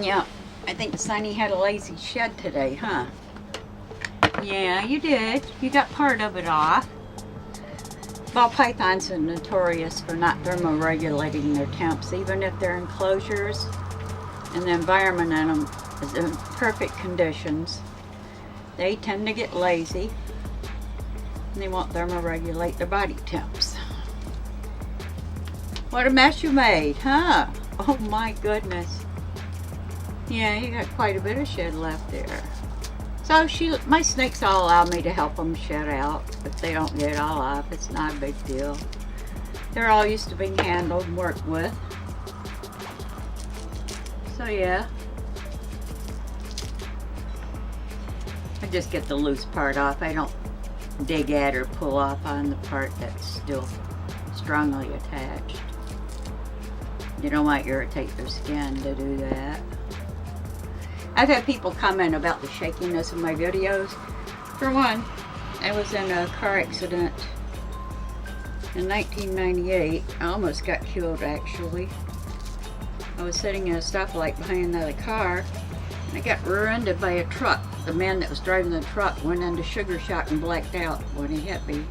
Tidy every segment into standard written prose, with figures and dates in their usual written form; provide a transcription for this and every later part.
Yeah, I think Sonny had a lazy shed today, huh? Yeah, you did. You got part of it off. Ball pythons are notorious for not thermoregulating their temps, even if they're enclosures and the environment in them is in perfect conditions. They tend to get lazy and they won't thermoregulate their body temps. What a mess you made, huh? Oh my goodness. Yeah, you got quite a bit of shed left there. So my snakes all allow me to help them shed out. If they don't get it all off, it's not a big deal. They're all used to being handled and worked with. So yeah. I just get the loose part off. I don't dig at or pull off on the part that's still strongly attached. You don't want to irritate their skin to do that. I've had people comment about the shakiness of my videos. For one, I was in a car accident in 1998. I almost got killed, actually. I was sitting in a stoplight behind another car, and I got rear-ended by a truck. The man that was driving the truck went into sugar shock and blacked out when he hit me.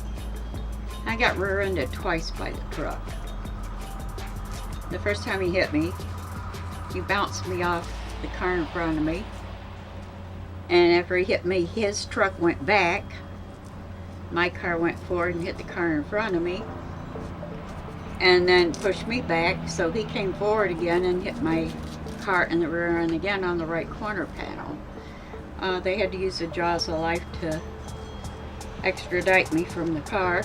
I got rear-ended twice by the truck. The first time he hit me, he bounced me off the car in front of me, and after he hit me, his truck went back, my car went forward and hit the car in front of me, and then pushed me back, so he came forward again and hit my car in the rear end again on the right corner panel. They had to use the jaws of life to extradite me from the car.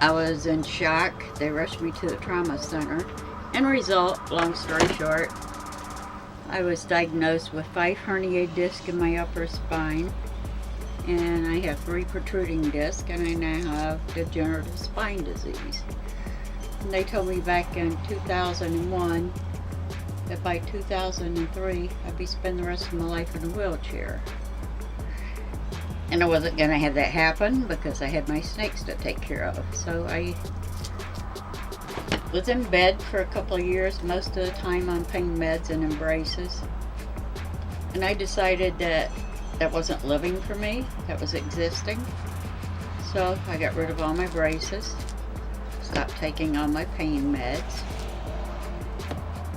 I was in shock. They rushed me to the trauma center. End result, long story short, I was diagnosed with 5 herniated discs in my upper spine, and I have 3 protruding discs, and I now have degenerative spine disease. And they told me back in 2001 that by 2003 I'd be spending the rest of my life in a wheelchair. And I wasn't going to have that happen because I had my snakes to take care of. So I was in bed for a couple of years, most of the time on pain meds and embraces. And I decided that that wasn't living for me, that was existing. So I got rid of all my braces, stopped taking all my pain meds,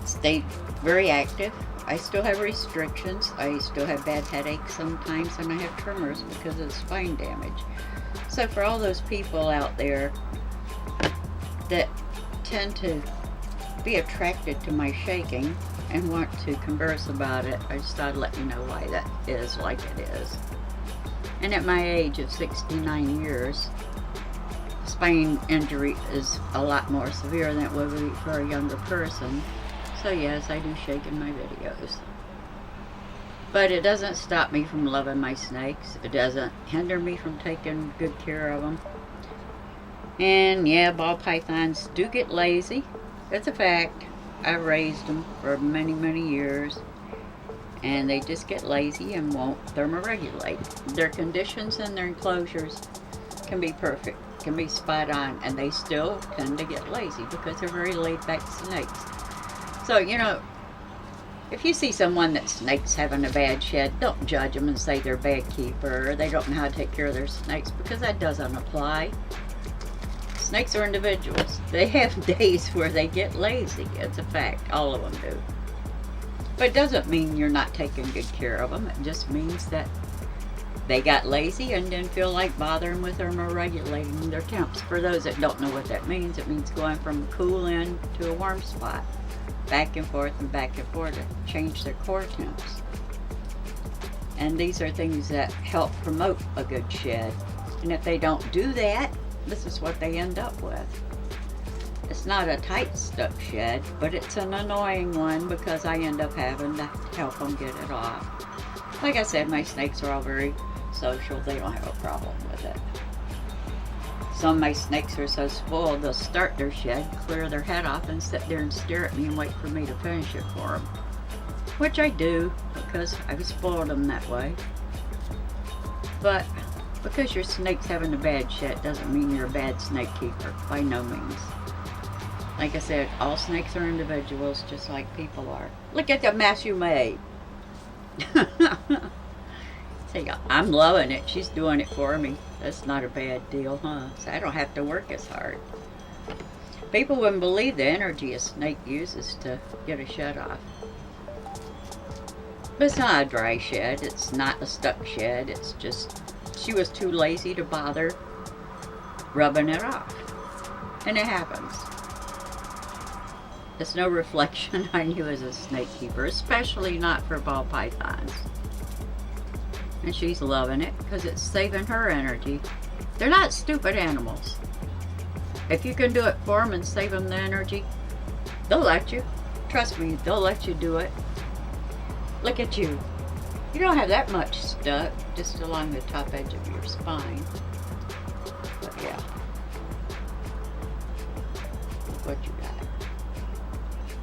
stayed very active. I still have restrictions. I still have bad headaches sometimes, and I have tremors because of the spine damage. So for all those people out there that tend to be attracted to my shaking and want to converse about it, I just thought I'd let you know why that is like it is. And at my age of 69 years, spine injury is a lot more severe than it would be for a younger person. So yes, I do shake in my videos. But it doesn't stop me from loving my snakes. It doesn't hinder me from taking good care of them. And yeah, ball pythons do get lazy. That's a fact. I've raised them for many, many years. And they just get lazy and won't thermoregulate. Their conditions and their enclosures can be perfect, can be spot on, and they still tend to get lazy because they're very laid back snakes. So, you know, if you see someone that snakes having a bad shed, don't judge them and say they're a bad keeper or they don't know how to take care of their snakes, because that doesn't apply. Snakes are individuals. They have days where they get lazy. It's a fact. All of them do. But it doesn't mean you're not taking good care of them. It just means that they got lazy and didn't feel like bothering with thermoregulating their temps. For those that don't know what that means, it means going from a cool end to a warm spot, back and forth to change their core temps. And these are things that help promote a good shed. And if they don't do that, this is what they end up with. It's not a tight stuck shed, but it's an annoying one because I end up having to help them get it off. Like I said, my snakes are all very social. They don't have a problem with it. Some of my snakes are so spoiled, they'll start their shed, clear their head off, and sit there and stare at me and wait for me to finish it for them. Which I do, because I've spoiled them that way. But because your snake's having a bad shed doesn't mean you're a bad snake keeper, by no means. Like I said, all snakes are individuals just like people are. Look at the mess you made. See, I'm loving it. She's doing it for me. That's not a bad deal, huh? So I don't have to work as hard. People wouldn't believe the energy a snake uses to get a shed off. But it's not a dry shed. It's not a stuck shed. It's just she was too lazy to bother rubbing it off. And it happens. It's no reflection on you as a snake keeper, especially not for ball pythons. And she's loving it because it's saving her energy. They're not stupid animals. If you can do it for them and save them the energy, they'll let you. Trust me, they'll let you do it. Look at you. You don't have that much stuck just along the top edge of your spine. But yeah. Look what you got.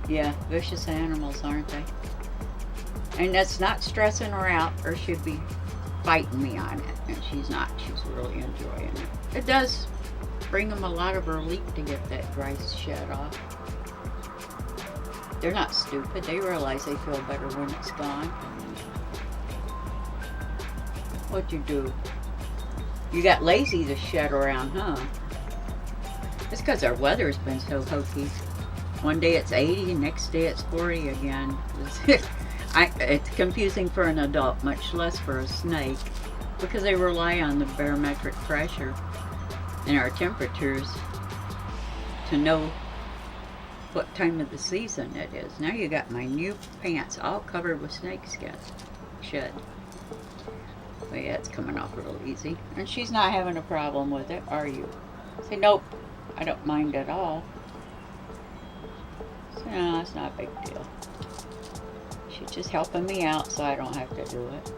Yeah, vicious animals, aren't they? And that's not stressing her out, or she'd be fighting me on it. And she's not. She's really enjoying it. It does bring them a lot of relief to get that dry shed off. They're not stupid. They realize they feel better when it's gone. What'd you do? You got lazy to shed around, huh? It's because our weather's been so hokey. One day it's 80, next day it's 40 again. It's confusing for an adult, much less for a snake, because they rely on the barometric pressure and our temperatures to know what time of the season it is. Now you got my new pants all covered with snake skin. Shed. But yeah, it's coming off real easy. And she's not having a problem with it, are you? Say, nope, I don't mind at all. So, no, it's not a big deal. She's just helping me out so I don't have to do it.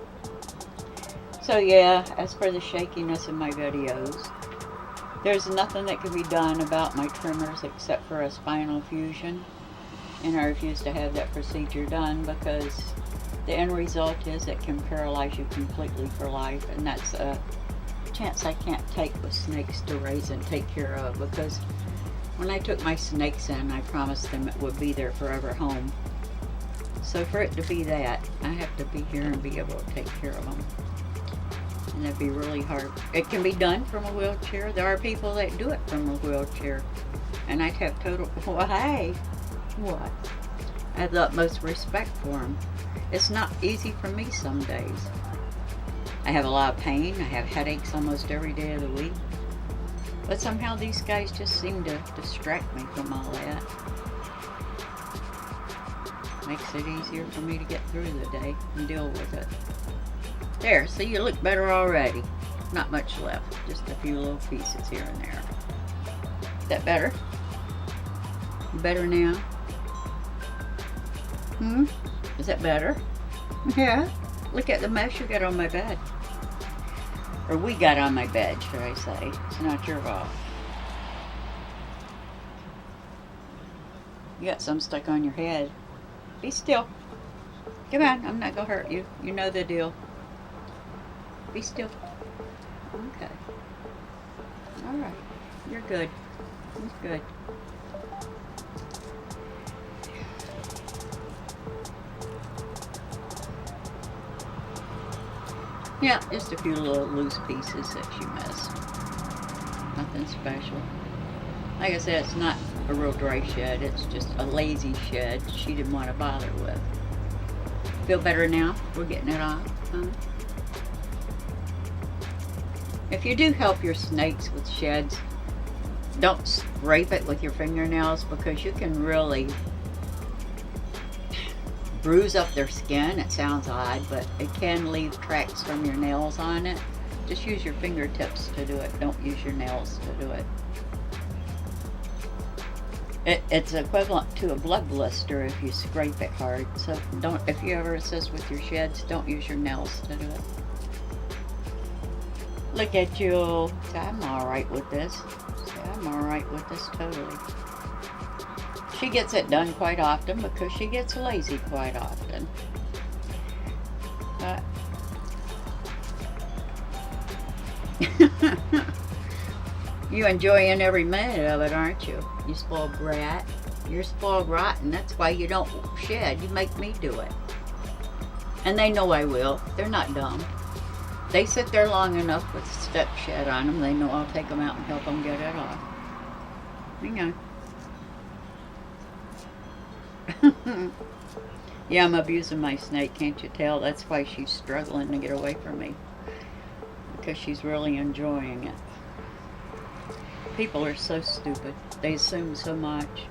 So yeah, as for the shakiness in my videos, there's nothing that can be done about my tremors except for a spinal fusion. And I refuse to have that procedure done because the end result is it can paralyze you completely for life. And that's a chance I can't take with snakes to raise and take care of, because when I took my snakes in, I promised them it would be their forever home. So for it to be that, I have to be here and be able to take care of them. And that'd be really hard. It can be done from a wheelchair. There are people that do it from a wheelchair. And I'd have total, well, hey, what? I have the utmost respect for them. It's not easy for me some days. I have a lot of pain. I have headaches almost every day of the week. But somehow these guys just seem to distract me from all that. Makes it easier for me to get through the day and deal with it. There, see, you look better already. Not much left, just a few little pieces here and there. Is that better? Better now? Is that better? Yeah. Look at the mess you got on my bed. Or we got on my bed, should I say. It's not your fault. You got some stuck on your head. Be still. Come on, I'm not going to hurt you. You know the deal. Be still. Okay. Alright. You're good. It's good. Yeah, just a few little loose pieces that she missed. Nothing special. Like I said, it's not a real dry shed. It's just a lazy shed she didn't want to bother with. Feel better now? We're getting it off, huh? If you do help your snakes with sheds, don't scrape it with your fingernails, because you can really bruise up their skin. It sounds odd, but it can leave tracks from your nails on it. Just use your fingertips to do it. Don't use your nails to do it. It's equivalent to a blood blister if you scrape it hard. So don't, if you ever assist with your sheds, don't use your nails to do it. Look at you. See, I'm alright with this. See, I'm alright with this totally. She gets it done quite often because she gets lazy quite often. You enjoying every minute of it, aren't you? You spoiled brat. You're spoiled rotten. That's why you don't shed. You make me do it. And they know I will. They're not dumb. They sit there long enough with step shed on them. They know I'll take them out and help them get it off. Hang on. Yeah, I'm abusing my snake, can't you tell? That's why she's struggling to get away from me. Because she's really enjoying it. People are so stupid. They assume so much.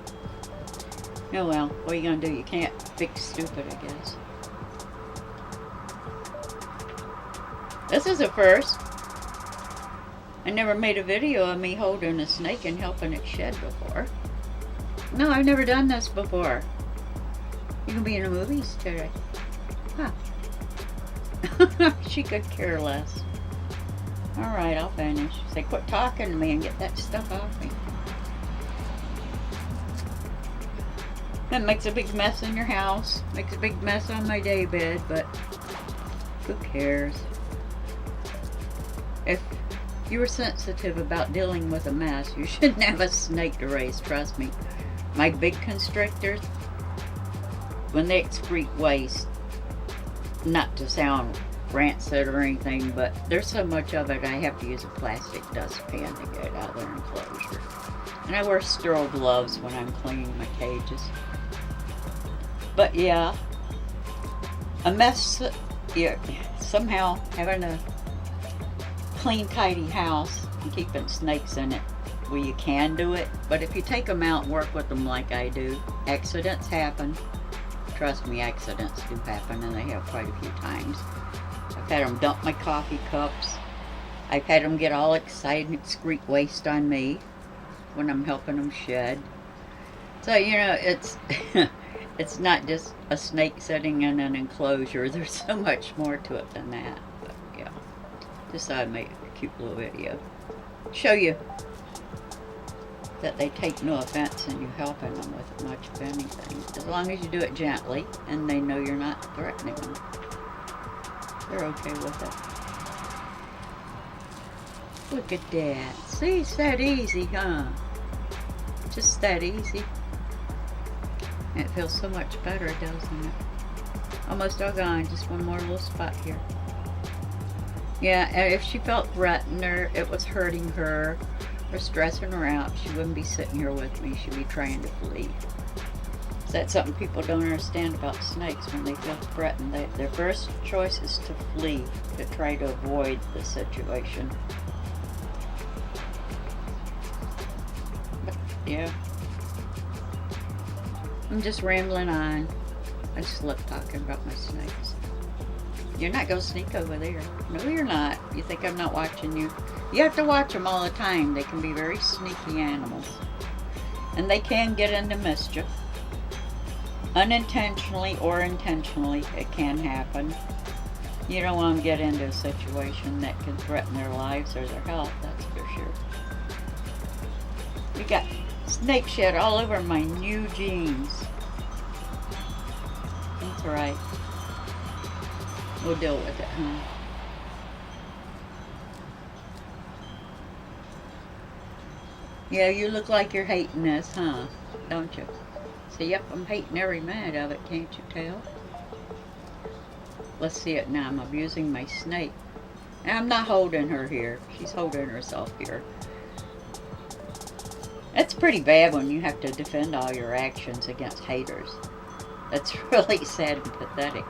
Oh well, what are you going to do? You can't fix stupid, I guess. This is a first. I never made a video of me holding a snake and helping it shed before. No, I've never done this before. You can be in the movies today. Huh. She could care less. Alright, I'll finish. Say, quit talking to me and get that stuff off me. That makes a big mess in your house. Makes a big mess on my day bed, but who cares? If you were sensitive about dealing with a mess, you shouldn't have a snake to raise, trust me. My big constrictors, when they excrete waste, not to sound rancid or anything, but there's so much of it I have to use a plastic dustpan to get it out of their enclosure. And I wear sterile gloves when I'm cleaning my cages. But yeah, a mess, yeah, somehow having a clean, tidy house and keeping snakes in it, well, you can do it, but if you take them out and work with them like I do, accidents happen. Trust me, accidents do happen, and they have quite a few times. I've had them dump my coffee cups. I've had them get all excited and excrete waste on me when I'm helping them shed. So, you know, it's it's not just a snake sitting in an enclosure. There's so much more to it than that. But yeah, just thought I'd make a cute little video. Show you that they take no offense in you helping them with much of anything. As long as you do it gently and they know you're not threatening them. They're okay with it. Look at that. See, it's that easy, huh? Just that easy. It feels so much better, doesn't it? Almost all gone. Just one more little spot here. Yeah, and if she felt threatened or it was hurting her or stressing her out, she wouldn't be sitting here with me. She'd be trying to flee. So that's something people don't understand about snakes. When they feel threatened, their first choice is to flee, to try to avoid the situation. But, yeah. I'm just rambling on. I just love talking about my snakes. You're not going to sneak over there. No, you're not. You think I'm not watching you? You have to watch them all the time. They can be very sneaky animals. And they can get into mischief. Unintentionally or intentionally, it can happen. You don't want them to get into a situation that can threaten their lives or their health, that's for sure. We got snake shed all over my new jeans. That's right. We'll deal with it, huh? Yeah, you look like you're hating this, huh? Don't you? So, yep, I'm hating every minute of it, can't you tell? Let's see it now. I'm abusing my snake. And I'm not holding her here. She's holding herself here. It's pretty bad when you have to defend all your actions against haters. That's really sad and pathetic.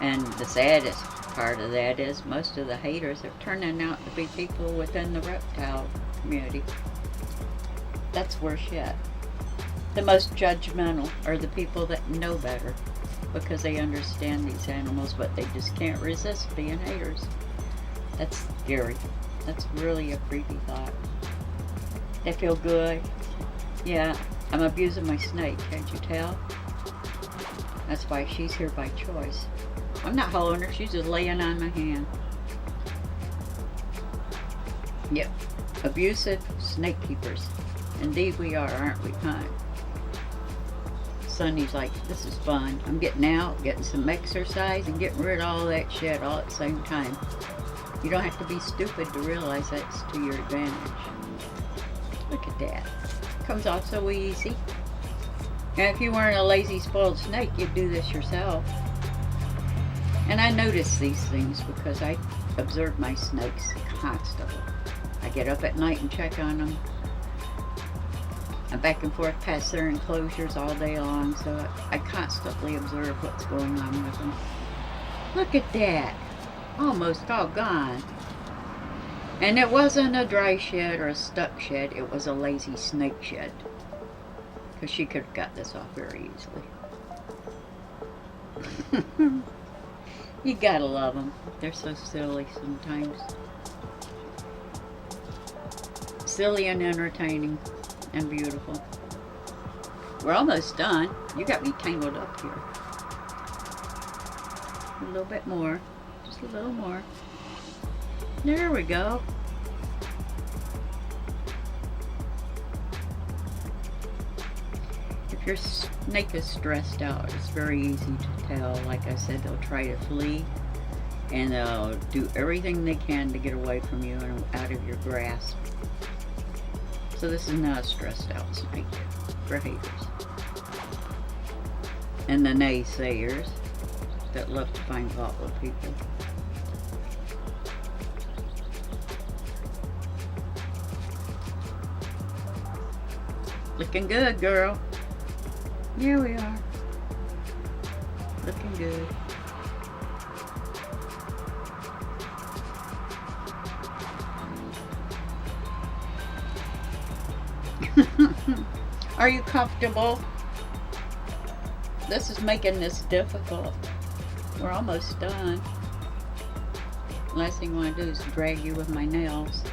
And the saddest part of that is most of the haters are turning out to be people within the reptile community. That's worse yet. The most judgmental are the people that know better because they understand these animals, but they just can't resist being haters. That's scary. That's really a creepy thought. They feel good. Yeah, I'm abusing my snake, can't you tell? That's why she's here by choice. I'm not holding her, she's just laying on my hand. Yep, abusive snake keepers. Indeed we are, aren't we, huh? Sonny's like, this is fun. I'm getting out, getting some exercise, and getting rid of all that shit all at the same time. You don't have to be stupid to realize that's to your advantage. Look at that. Comes off so easy. And if you weren't a lazy, spoiled snake, you'd do this yourself. And I notice these things because I observe my snakes constantly. I get up at night and check on them. I'm back and forth past their enclosures all day long, so I constantly observe what's going on with them. Look at that. Almost all gone. And it wasn't a dry shed or a stuck shed, it was a lazy snake shed. Because she could have got this off very easily. You gotta love them. They're so silly sometimes. Silly and entertaining and beautiful. We're almost done. You got me tangled up here. A little bit more. Just a little more. There we go. If your snake is stressed out, it's very easy to tell. Like I said, they'll try to flee and they'll do everything they can to get away from you and out of your grasp. So this is not a stressed out snake for haters. And the naysayers that love to find fault with people. Looking good, girl. Here we are. Looking good. Are you comfortable? This is making this difficult. We're almost done. Last thing I want to do is drag you with my nails.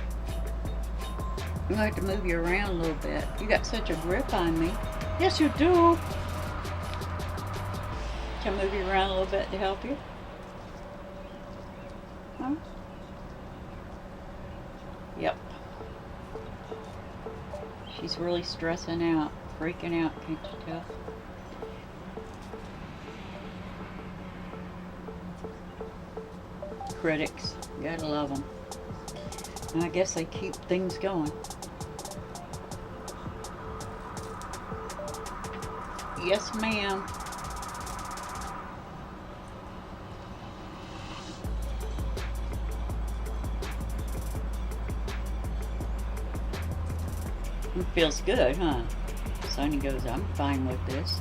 I'm going to have to move you around a little bit. You got such a grip on me. Yes, you do. Can I move you around a little bit to help you? Huh? Yep. She's really stressing out, freaking out, can't you tell? Critics, gotta love them. And I guess they keep things going. Yes, ma'am. It feels good, huh? Sonny goes, I'm fine with this.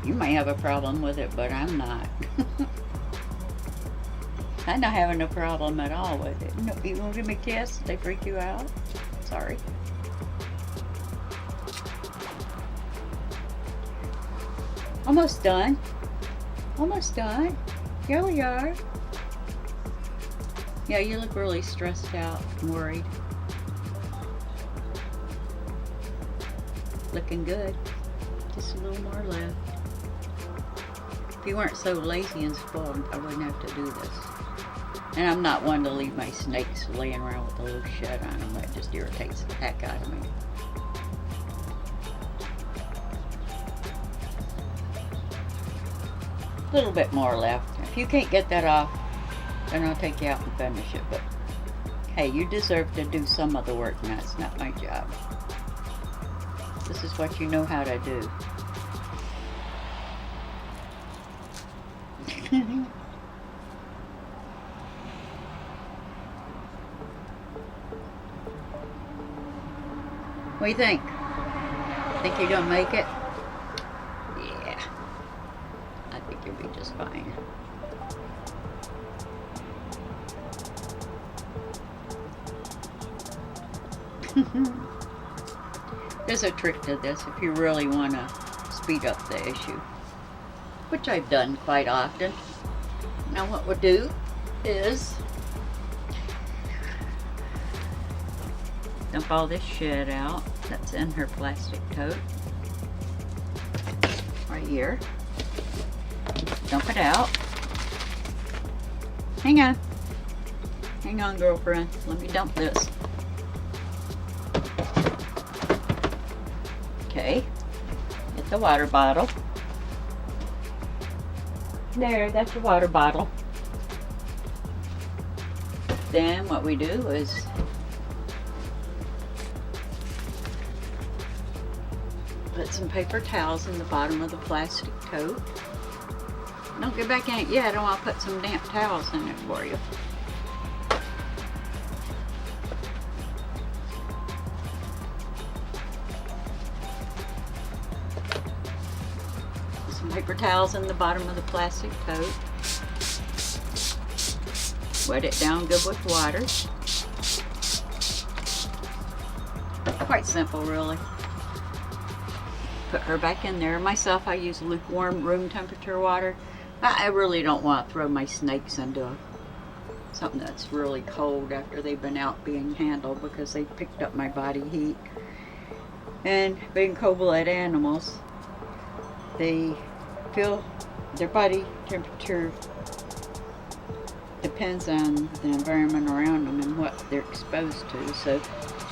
You may have a problem with it, but I'm not. I'm not having a problem at all with it. No, you won't give me a kiss? They freak you out? Sorry. Almost done. Almost done. Here we are. Yeah, you look really stressed out and worried. Looking good. Just a little more left. If you weren't so lazy and spoiled, I wouldn't have to do this. And I'm not one to leave my snakes laying around with a loose shed on them. That just irritates the heck out of me. A little bit more left. If you can't get that off, then I'll take you out and finish it. But hey, you deserve to do some of the work, and that's not my job. This is what you know how to do. What do you think? Think you're gonna make it? Yeah. I think you'll be just fine. There's a trick to this if you really want to speed up the issue, which I've done quite often. Now what we'll do is dump all this shit out that's in her plastic tote. Right here. Dump it out. Hang on. Hang on, girlfriend. Let me dump this. Okay. Get the water bottle. There, that's your water bottle. Then what we do is Put some paper towels in the bottom of the plastic tote. Don't get back in it yet. I want to put some damp towels in it for you. Some paper towels in the bottom of the plastic tote. Wet it down good with water. Quite simple, really. Put her back in there. Myself, I use lukewarm room temperature water. I really don't want to throw my snakes into something that's really cold after they've been out being handled, because they picked up my body heat. And being cold-blooded animals, they feel their body temperature depends on the environment around them and what they're exposed to. So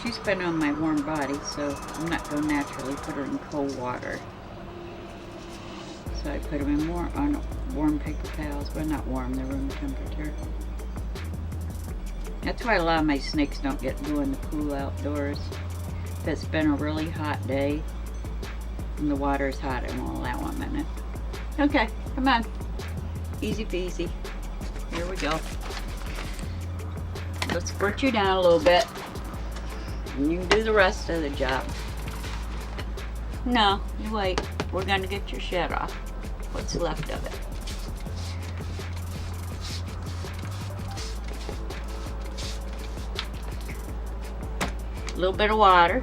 she's been on my warm body, so I'm not going to naturally put her in cold water. So I put them in on warm paper towels, but not warm, they're room temperature. That's why a lot of my snakes don't get to go in the cool outdoors. If it's been a really hot day and the water's hot, I won't allow them in it. Okay, come on. Easy peasy. Here we go. Let's squirt you down a little bit, and you can do the rest of the job. No, you wait. We're going to get your shed off. What's left of it. A little bit of water.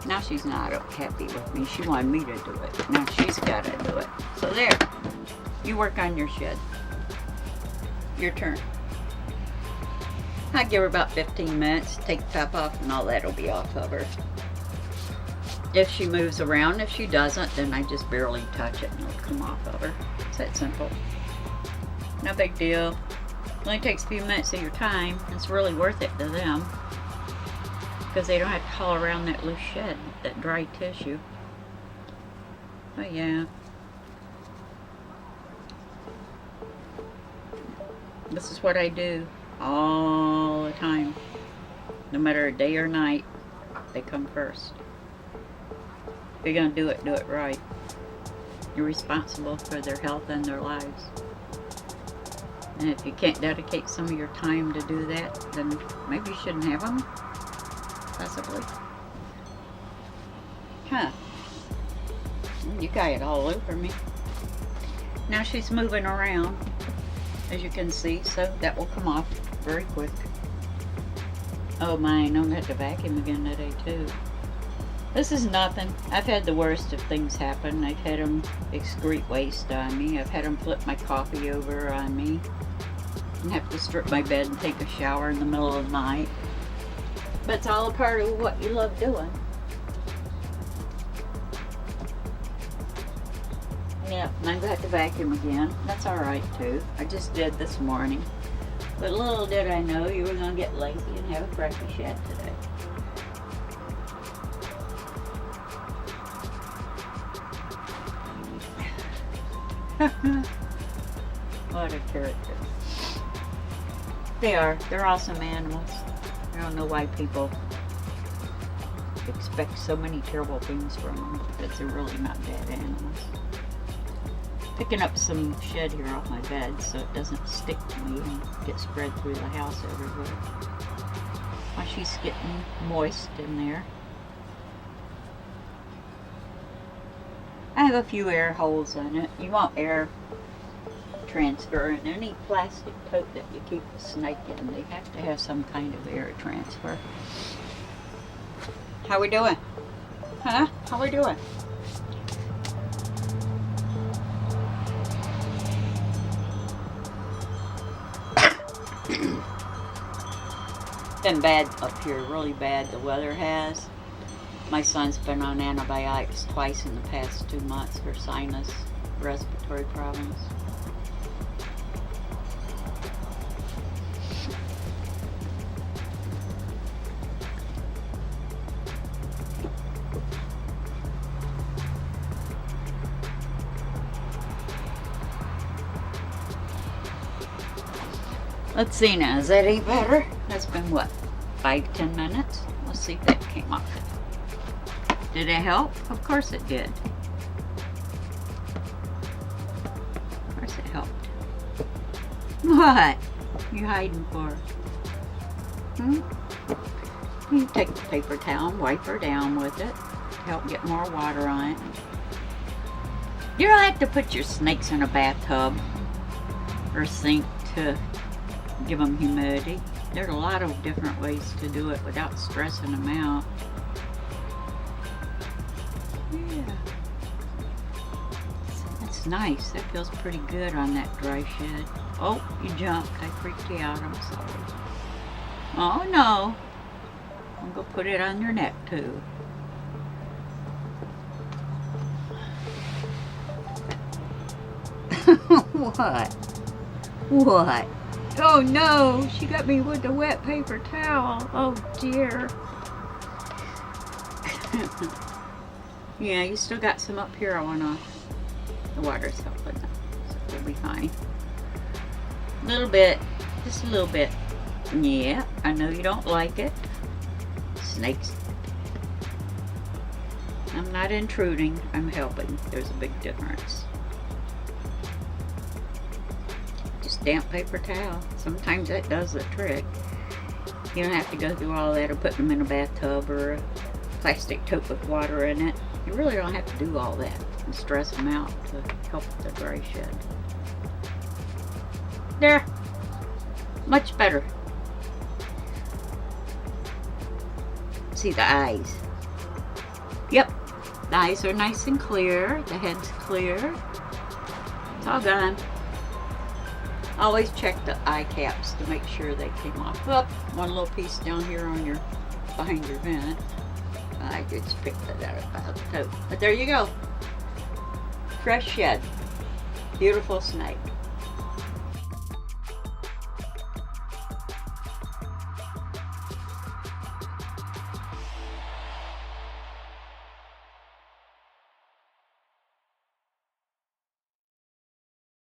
Now she's not happy with me. She wanted me to do it. Now she's got to do it. So there. You work on your shed. Your turn. I give her about 15 minutes. Take the top off and all that will be off of her. If she moves around, if she doesn't, then I just barely touch it and it'll come off of her. It's that simple. No big deal. It only takes a few minutes of your time. It's really worth it to them, because they don't have to haul around that loose shed, that dry tissue. Oh yeah. This is what I do all the time. No matter day or night, they come first. If you're going to do it right. You're responsible for their health and their lives. And if you can't dedicate some of your time to do that, then maybe you shouldn't have them. Possibly. Huh. You got it all over me. Now she's moving around, as you can see, so that will come off very quick. Oh my, I'm going to have to vacuum again today too. This is nothing. I've had the worst of things happen. I've had them excrete waste on me. I've had them flip my coffee over on me. And have to strip my bed and take a shower in the middle of the night. But it's all a part of what you love doing. Yeah, and I'm going to have to vacuum again. That's alright too. I just did this morning. But little did I know you were going to get lazy and have a crappy shed today. What a character. They are. They're awesome animals. I don't know why people expect so many terrible things from them, because they're really not bad animals. Picking up some shed here off my bed so it doesn't stick to me and get spread through the house everywhere. While she's getting moist in there. I have a few air holes in it. You want air transfer in any plastic tote that you keep a snake in. They have to have some kind of air transfer. How we doing? Huh? How we doing? Been bad up here, really bad. The weather has. My son's been on antibiotics twice in the past 2 months for sinus respiratory problems. Let's see now, is that any better? That's been what, 5-10 minutes? Let's see if that came off. Did it help? Of course it did. Of course it helped. What? You hiding for? You take the paper towel and wipe her down with it to help get more water on it. You don't have to put your snakes in a bathtub or sink to give them humidity. There's a lot of different ways to do it without stressing them out. Yeah. That's nice. That feels pretty good on that dry shed. Oh, you jumped. I freaked you out. I'm sorry. Oh no. I'm going to put it on your neck too. What? What? Oh no, she got me with the wet paper towel. Oh dear. Yeah, you still got some up here. I want to. The water's helping, so we'll be fine. A little bit, just a little bit. Yeah, I know you don't like it. Snakes. I'm not intruding, I'm helping. There's a big difference. Just damp paper towel. Sometimes that does the trick. You don't have to go through all that or put them in a bathtub or a plastic tote with water in it. You really don't have to do all that and stress them out to help the dry shed. There. Much better. See the eyes. Yep. The eyes are nice and clear. The head's clear. It's all done. Always check the eye caps to make sure they came off. Up, one little piece down here on your behind your vent. I just picked it out of the tote. But there you go. Fresh shed. Beautiful snake.